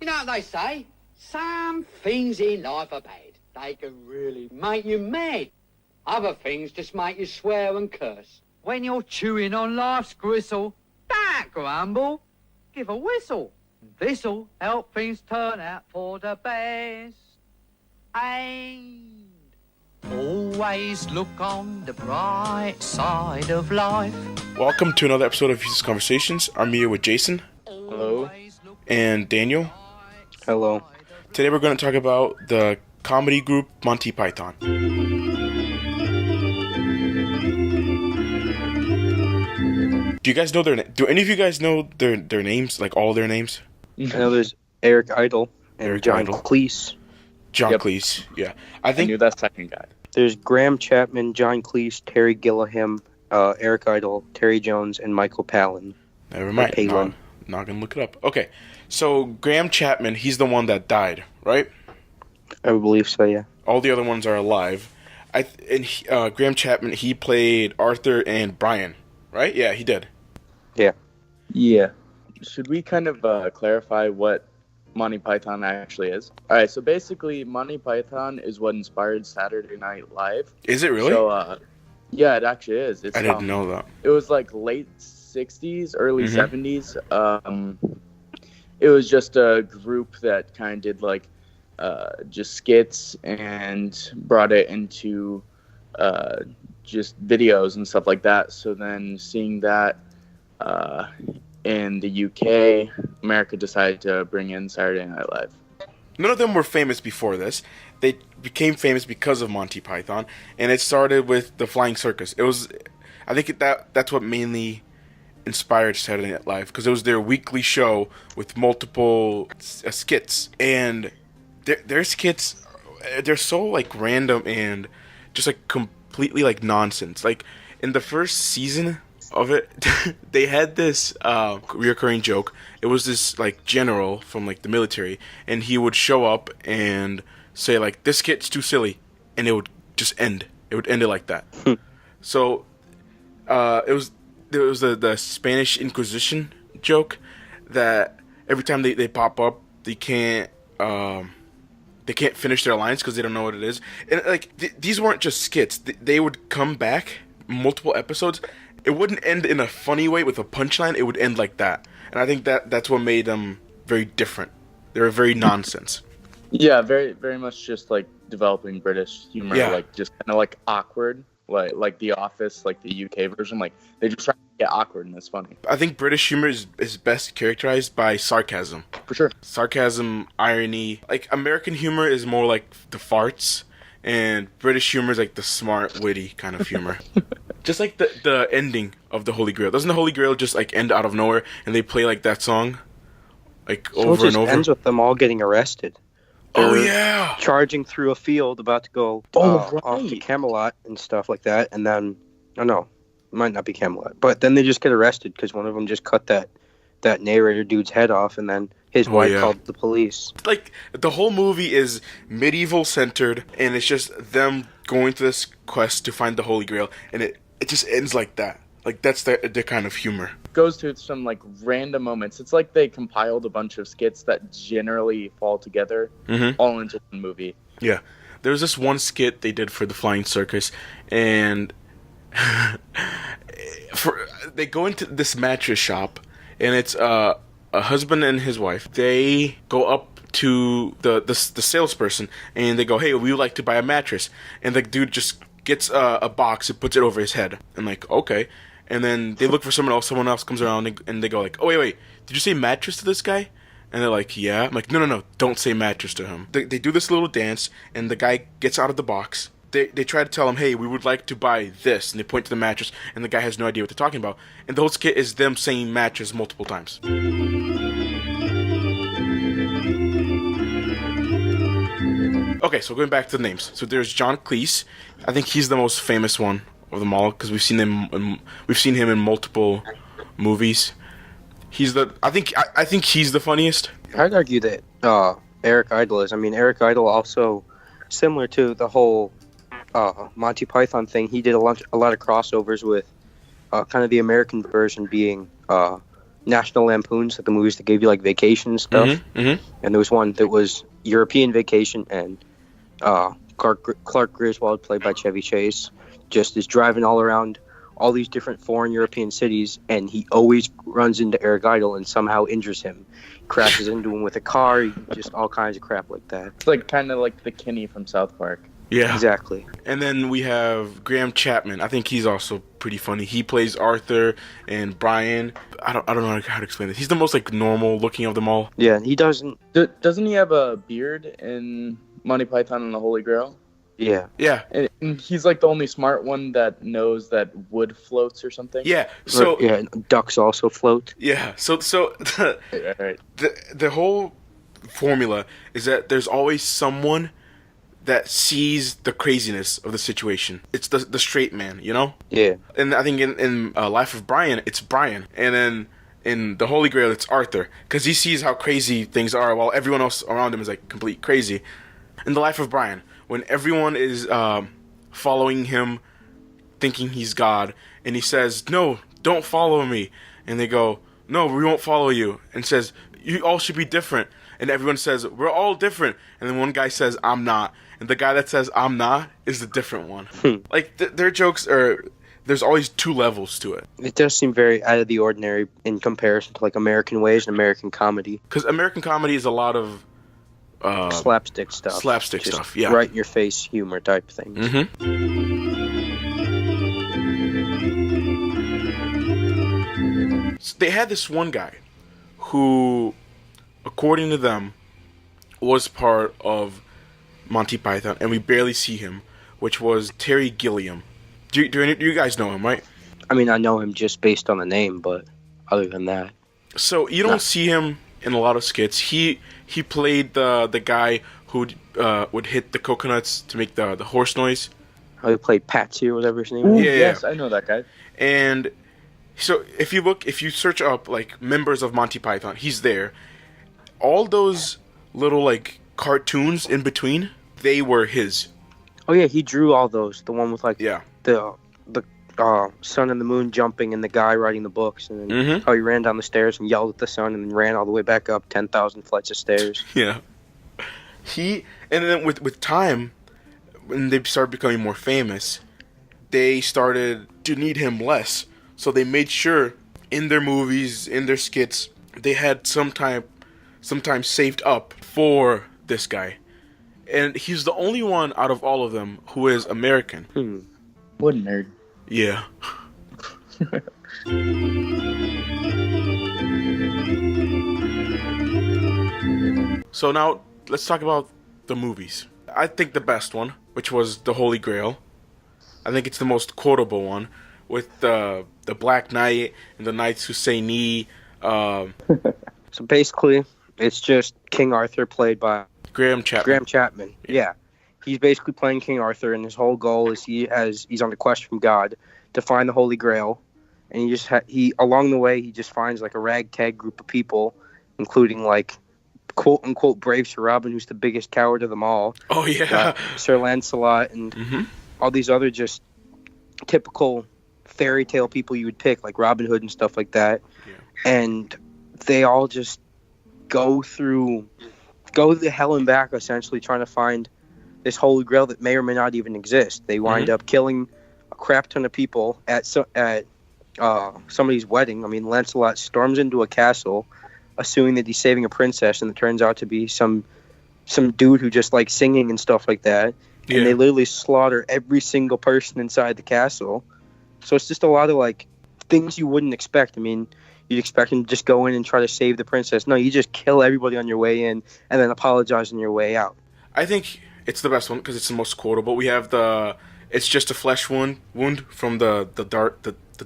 know what they say? Some things in life are bad. They can really make you mad. Other things just make you swear and curse. When you're chewing on life's gristle, don't grumble. Give a whistle. This'll help things turn out for the best. And always look on the bright side of life. Welcome to another episode of Useless Conversations. I'm here with Jason. Hello. And Daniel. Hello. Today we're going to talk about the comedy group Monty Python. Do you guys know do any of you guys know their names, like all their names? I know there's Eric Idle and Eric John Idle. Cleese. John Yep. Cleese, yeah. I knew that second guy. There's Graham Chapman, John Cleese, Terry Gilliam, Eric Idle, Terry Jones, and Michael Palin. Never mind. Palin. Not going to look it up. Okay, so Graham Chapman, he's the one that died, right? I believe so, yeah. All the other ones are alive. Graham Chapman, he played Arthur and Brian, right? Yeah, he did. Yeah. Should we kind of clarify what Monty Python actually is? All right, so basically Monty Python is what inspired Saturday Night Live. Is it really? So, yeah, it actually is. I didn't know that. It was like late 60s, early 70s. It was just a group that kind of did like just skits and brought it into just videos and stuff like that. So then seeing that in the UK, America decided to bring in Saturday Night Live. None of them were famous before this. They became famous because of Monty Python, and it started with the Flying Circus. I think that's what mainly inspired Saturday Night Live, because it was their weekly show with multiple skits, and their skits, they're so like random and just like completely like nonsense. Like in the first season of it, they had this reoccurring joke. It was this like general from like the military, and he would show up and say like, "This skit's too silly," and it would just end. It would end it like that. So it was the Spanish Inquisition joke that every time they pop up, they can't finish their lines because they don't know what it is. And like these weren't just skits; they would come back multiple episodes. It wouldn't end in a funny way with a punchline. It would end like that, and I think that's what made them very different. They were very nonsense. Yeah, very very much just like developing British humor, Yeah. like just kind of like awkward, like The Office, like the UK version. Like they just try to get awkward and it's funny. I think British humor is best characterized by sarcasm. For sure. Sarcasm, irony. Like American humor is more like the farts, and British humor is like the smart, witty kind of humor. Just like the ending of the Holy Grail. Doesn't the Holy Grail just like end out of nowhere and they play like that song like So over it just and over? ends with them all getting arrested. Oh They're yeah. charging through a field, about to go off to Camelot and stuff like that, and then, oh no, it might not be Camelot, but then they just get arrested because one of them just cut that narrator dude's head off, and then his wife called the police. Like the whole movie is medieval centered, and it's just them going to this quest to find the Holy Grail, and it just ends like that. Like that's their kind of humor. Goes to some like random moments. It's like they compiled a bunch of skits that generally fall together all into one movie. Yeah. There was this one skit they did for the Flying Circus, and they go into this mattress shop, and it's a husband and his wife. They go up to the salesperson, and they go, "Hey, we would like to buy a mattress." And the dude just gets a box and puts it over his head. And like, okay. And then they look for someone else. Someone else comes around, and they go like, "Oh, wait. Did you say mattress to this guy?" And they're like, "Yeah." I'm like, no. Don't say mattress to him. They do this little dance, and the guy gets out of the box. They try to tell him, "Hey, we would like to buy this." And they point to the mattress, and the guy has no idea what they're talking about. And the whole skit is them saying mattress multiple times. Okay, so going back to the names. So there's John Cleese. I think he's the most famous one of them all because we've seen him in multiple movies. I think he's the funniest. I'd argue that Eric Idle is. I mean, Eric Idle also, similar to the whole Monty Python thing, he did a lot of crossovers with kind of the American version being National Lampoons, like the movies that gave you like vacation and stuff. Mm-hmm, mm-hmm. And there was one that was European Vacation, and Clark Griswold, played by Chevy Chase, just is driving all around all these different foreign European cities, and he always runs into Eric Idle and somehow injures him, crashes into him with a car, just all kinds of crap like that. It's like kind of like the Kinney from South Park. Yeah, exactly. And then we have Graham Chapman. I think he's also pretty funny. He plays Arthur and Brian. I don't know how to explain this. He's the most like normal looking of them all. Yeah, he doesn't. Doesn't he have a beard in Monty Python and the Holy Grail? Yeah. Yeah. And he's like the only smart one that knows that wood floats or something. Yeah. So yeah, ducks also float. Yeah. So Right. the whole formula is that there's always someone that sees the craziness of the situation. It's the straight man, you know? Yeah. And I think in Life of Brian, it's Brian. And then in the Holy Grail, it's Arthur. Because he sees how crazy things are while everyone else around him is like complete crazy. In the Life of Brian, when everyone is following him, thinking he's God, and he says, "No, don't follow me," and they go, "No, we won't follow you," and says, "You all should be different," and everyone says, "We're all different," and then one guy says, "I'm not," and the guy that says, "I'm not," is the different one. Like their jokes are. There's always two levels to it. It does seem very out of the ordinary in comparison to like American ways and American comedy. Because American comedy is a lot of slapstick stuff. Slapstick just stuff, yeah. Right in your face humor type things. Mm-hmm. So they had this one guy who, according to them, was part of Monty Python, and we barely see him, which was Terry Gilliam. Do you guys know him, right? I mean, I know him just based on the name, but other than that. So you don't see him in a lot of skits. He played the guy who would hit the coconuts to make the horse noise. Oh, he played Patsy or whatever his name is. Yeah, yes, I know that guy. And so if you search up like members of Monty Python, he's there. All those little like cartoons in between, they were his. Oh yeah, he drew all those. The one with like Yeah. the sun and the moon jumping and the guy writing the books, and then how he ran down the stairs and yelled at the sun and then ran all the way back up 10,000 flights of stairs. Yeah. And then with time, when they started becoming more famous, they started to need him less. So they made sure in their movies, in their skits, they had sometimes saved up for this guy. And he's the only one out of all of them who is American. What a nerd. Yeah. So now let's talk about the movies. I think the best one, which was The Holy Grail. I think it's the most quotable one, with the Black Knight and the Knights Who Say Knee. So basically, it's just King Arthur played by Graham Chapman. Yeah. He's basically playing King Arthur, and his whole goal is he's on a quest from God to find the Holy Grail, and he along the way he just finds like a ragtag group of people, including like quote unquote brave Sir Robin, who's the biggest coward of them all. Oh yeah, Sir Lancelot and all these other just typical fairy tale people you would pick, like Robin Hood and stuff like that. Yeah. And they all just go the hell and back essentially trying to find this Holy Grail that may or may not even exist. They wind up killing a crap ton of people at somebody's wedding. I mean, Lancelot storms into a castle, assuming that he's saving a princess, and it turns out to be some dude who just likes singing and stuff like that. Yeah. And they literally slaughter every single person inside the castle. So it's just a lot of like things you wouldn't expect. I mean, you'd expect him to just go in and try to save the princess. No, you just kill everybody on your way in and then apologize on your way out. I think it's the best one because it's the most quotable. We have it's just a flesh wound from the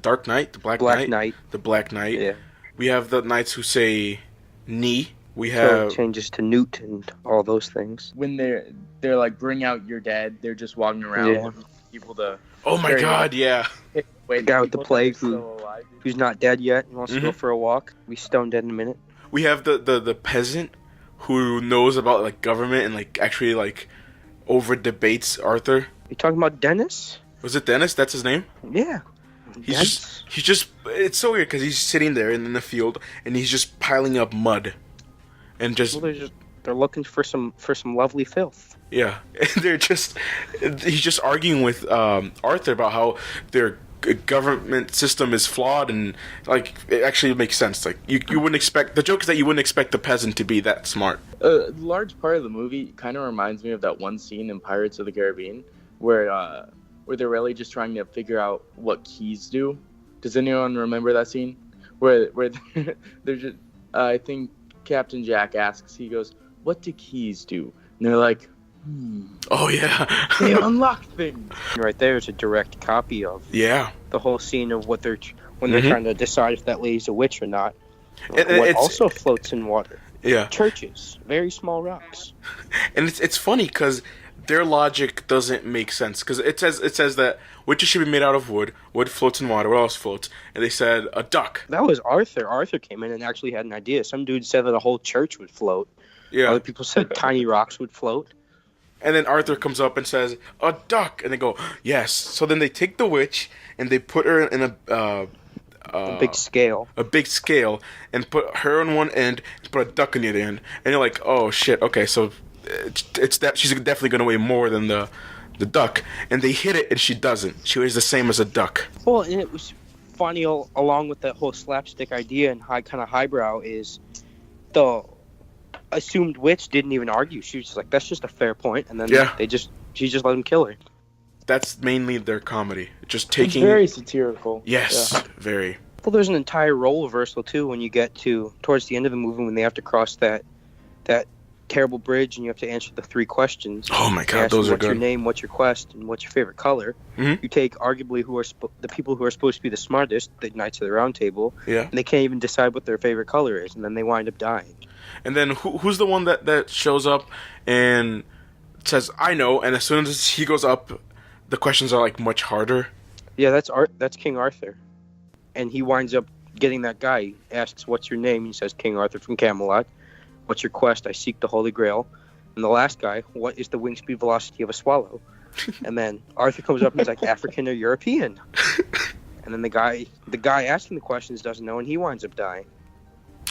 Dark Knight, the Black Knight. The Black Knight. Yeah. We have the Knights Who Say Knee. We have changes to Newt and all those things. When they're like, bring out your dead, they're just walking around looking for people to. Oh my God! Yeah. The guy with the plague who's not dead yet and wants to go for a walk. Be stone dead in a minute. We have the peasant who knows about like government and like actually like over debates Arthur. You talking about Dennis? Was it Dennis? That's his name? Yeah. He's just. It's so weird because he's sitting there in the field and he's just piling up mud, and just. Well, they're looking for some lovely filth. Yeah, he's just arguing with Arthur about how their government system is flawed, and like it actually makes sense. Like you wouldn't expect, the joke is that you wouldn't expect the peasant to be that smart. A large part of the movie kind of reminds me of that one scene in Pirates of the Caribbean where they're really just trying to figure out what keys do. Does anyone remember that scene where they're just I think Captain Jack asks, he goes, "What do keys do?" And they're like, Oh yeah, they unlock things. Right there is a direct copy of yeah the whole scene of what they're trying to decide if that lady's a witch or not. It's also floats in water. Yeah, churches, very small rocks. And it's funny because their logic doesn't make sense, because it says that witches should be made out of wood. Wood floats in water. What else floats? And they said a duck. That was Arthur. Arthur came in and actually had an idea. Some dude said that a whole church would float. Yeah. Other people said tiny rocks would float. And then Arthur comes up and says, a duck. And they go, yes. So then they take the witch and they put her in a big scale. A big scale, and put her on one end and put a duck on the other end. And you're like, oh shit, okay, so it's that she's definitely going to weigh more than the duck. And they hit it and she doesn't. She weighs the same as a duck. Well, and it was funny along with that whole slapstick idea and highbrow is the assumed witch didn't even argue. She was just like, that's just a fair point, and then she just let him kill her. That's mainly their comedy. Just taking... It's very satirical. Yes, yeah. Very. Well, there's an entire role reversal too when you get to towards the end of the movie when they have to cross that terrible bridge and you have to answer the 3 questions. Oh my god, those are good. What's your name, what's your quest, and what's your favorite color? Mm-hmm. You take arguably the people who are supposed to be the smartest, the Knights of the Round Table, yeah, and they can't even decide what their favorite color is, and then they wind up dying. And then who's the one that shows up and says, I know, and as soon as he goes up, the questions are like much harder? Yeah, that's King Arthur. And he winds up getting that guy. He asks, what's your name? He says, King Arthur from Camelot. What's your quest? I seek the Holy Grail. And the last guy, what is the wing speed velocity of a swallow? And then Arthur comes up and he's like, African or European? And then the guy asking the questions doesn't know, and he winds up dying.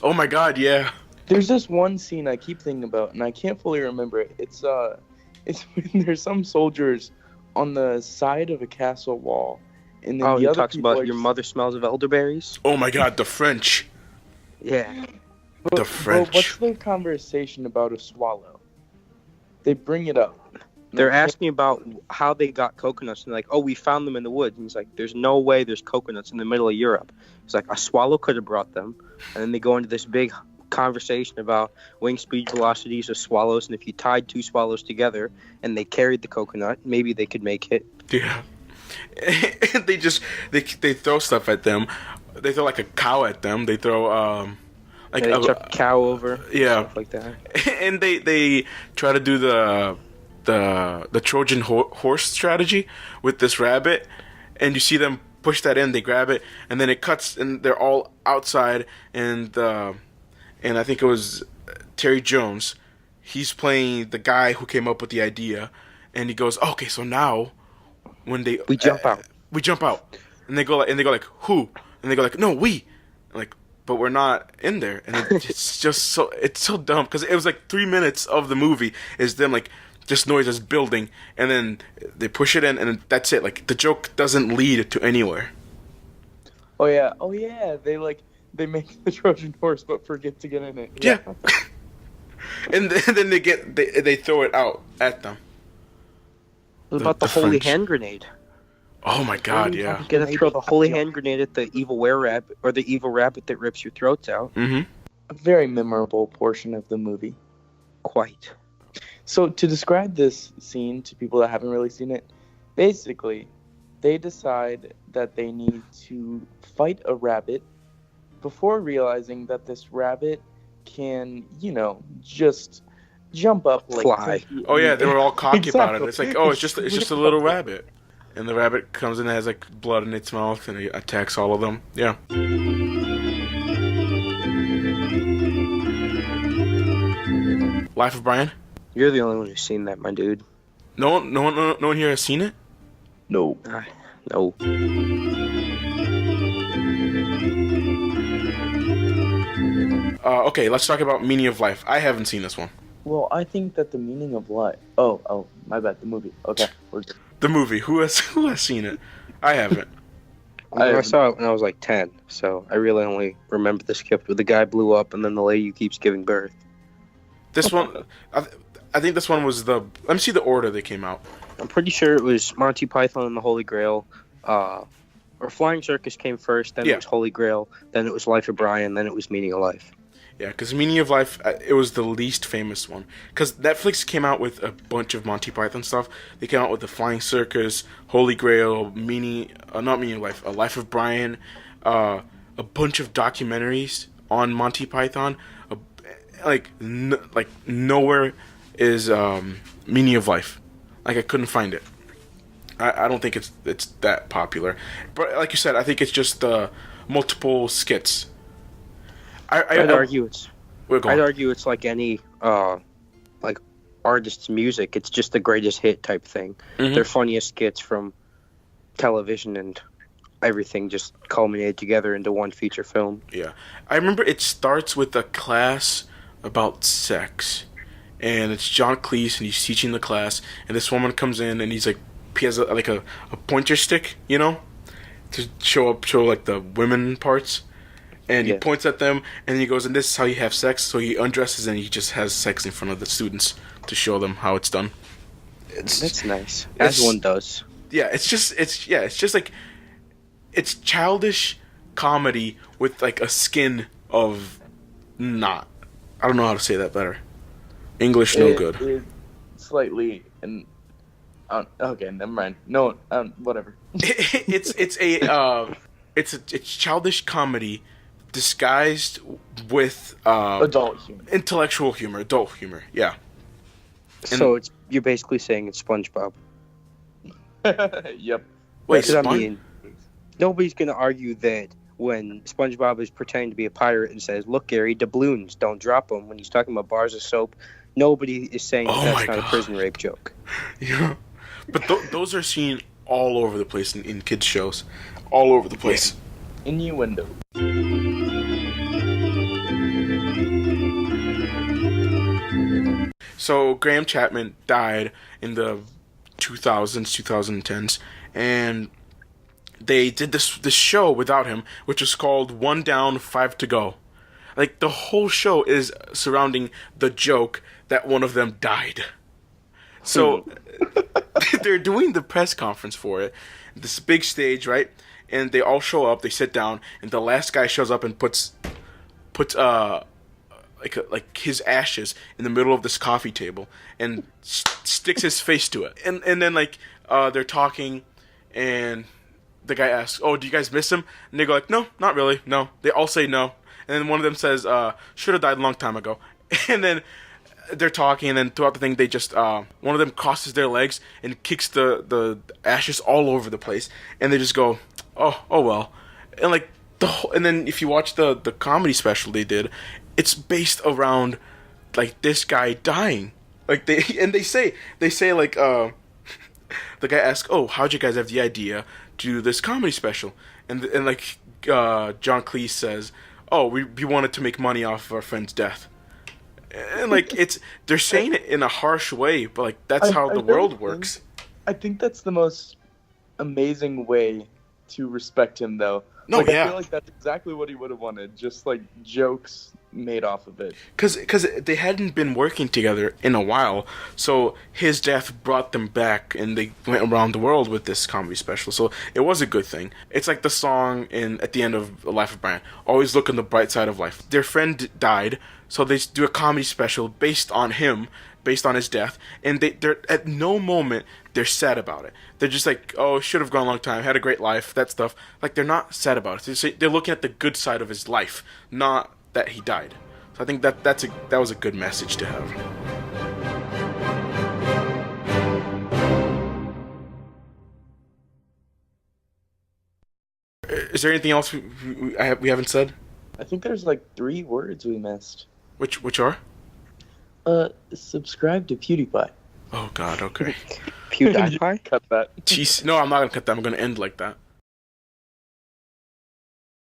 Oh my god, yeah. There's this one scene I keep thinking about, and I can't fully remember it. It's when there's some soldiers on the side of a castle wall, and then he talks about your mother smells of elderberries. Oh my god, the French. Yeah. The French. But what's their conversation about a swallow? They bring it up. They're asking about how they got coconuts, and they're like, oh, we found them in the woods. And he's like, there's no way there's coconuts in the middle of Europe. He's like, a swallow could have brought them. And then they go into this big conversation about wing speed velocities of swallows, and if you tied 2 swallows together and they carried the coconut, maybe they could make it. Yeah. they throw stuff at them. They throw like a cow at them. They throw like they chuck a cow over. Yeah, stuff like that. And they try to do the Trojan horse strategy with this rabbit, and you see them push that in. They grab it, and then it cuts, and they're all outside. And I think it was Terry Jones. He's playing the guy who came up with the idea, and he goes, "Okay, so now when we jump out," and they go like, "Who?" And they go like, "No, we," like, but we're not in there, and it's just so dumb because it was like 3 minutes of the movie is them like just noises building, and then they push it in, and that's it. Like the joke doesn't lead to anywhere. Oh yeah, they make the Trojan horse but forget to get in it. Yeah. and then they throw it out at them. What about the holy French hand grenade? Oh my god, yeah. You're gonna throw the holy hand grenade at the evil were-rabbit, or the evil rabbit that rips your throats out. Mm-hmm. A very memorable portion of the movie. Quite. So to describe this scene to people that haven't really seen it, basically, they decide that they need to fight a rabbit before realizing that this rabbit can, just jump up like fly. Oh yeah, they were all cocky about it. It's like, oh, it's just a little rabbit. And the rabbit comes in and has like blood in its mouth, and it attacks all of them. Yeah. Life of Brian. You're the only one who's seen that, my dude. No one here has seen it. No. No. Okay, let's talk about Meaning of Life. I haven't seen this one. Well, I think that the meaning of life. Oh, my bad. The movie. Okay, we're good. The movie. Who has seen it? I haven't. I saw it when I was like 10, so I really only remember the skip where the guy blew up and then the lady keeps giving birth. This one, I think this one was the. Let me see the order they came out. I'm pretty sure it was Monty Python and the Holy Grail, or Flying Circus came first, then it was Holy Grail, then it was Life of Brian, then it was Meaning of Life. Yeah, because Meaning of Life, it was the least famous one. Because Netflix came out with a bunch of Monty Python stuff. They came out with the Flying Circus, Holy Grail, not Meaning of Life, Life of Brian, a bunch of documentaries on Monty Python. Nowhere is Meaning of Life. Like, I couldn't find it. I don't think it's that popular. But like you said, I think it's just multiple skits. I'd argue it's like any like artist's music. It's just the greatest hit type thing. Mm-hmm. Their funniest skits from television and everything just culminated together into one feature film. Yeah, I remember it starts with a class about sex, and it's John Cleese and he's teaching the class, and this woman comes in and he has a pointer stick, to show like the women parts. And he points at them, and he goes, and this is how you have sex. So he undresses, and he just has sex in front of the students to show them how it's done. That's nice, as one does. Yeah, it's just like, it's childish comedy with like a skin of not. I don't know how to say that better. English, no good. It slightly and okay, never mind. No, whatever. It's childish comedy disguised with adult humor, intellectual humor, adult humor. Yeah. So you're basically saying it's SpongeBob. Yep. Wait, I mean, nobody's gonna argue that when SpongeBob is pretending to be a pirate and says, "Look, Gary, doubloons, don't drop them," when he's talking about bars of soap, nobody is saying that's not a prison rape joke. Yeah, but those are seen all over the place in kids shows, all over the place. Innuendo. So Graham Chapman died in the 2000s, 2010s, and they did this show without him, which is called One Down, Five to Go. Like, the whole show is surrounding the joke that one of them died. So they're doing the press conference for it, this big stage, right? And they all show up, they sit down, and the last guy shows up and puts like his ashes in the middle of this coffee table and sticks his face to it. And then they're talking, and the guy asks, "Oh, do you guys miss him?" And they go like, "No, not really. No." They all say no. And then one of them says, "Should have died a long time ago." And then they're talking, and then throughout the thing, they just one of them crosses their legs and kicks the ashes all over the place, and they just go, "Oh well," and like and then if you watch the comedy special they did, it's based around like this guy dying. Like they say like the guy asks, "Oh, how'd you guys have the idea to do this comedy special?" And John Cleese says, "Oh, we wanted to make money off of our friend's death." And like they're saying it in a harsh way, but like that's how the world works. I think that's the most amazing way to respect him, though. No, I feel like that's exactly what he would have wanted, just like jokes made off of it. Because they hadn't been working together in a while, so his death brought them back, and they went around the world with this comedy special. So it was a good thing. It's like the song at the end of Life of Brian, "Always look on the bright side of life." Their friend died, so they do a comedy special based on him, based on his death, and they're at no moment they're sad about it. They're just like, "Oh, should have gone a long time, had a great life," that stuff. Like, they're not sad about it. They're looking at the good side of his life, not that he died. So I think that was a good message to have. Is there anything else we haven't said? I think there's like 3 words we missed. Which are? Subscribe to PewDiePie. Oh God, okay. PewDiePie? Cut that. Jeez, no, I'm not gonna cut that. I'm gonna end like that.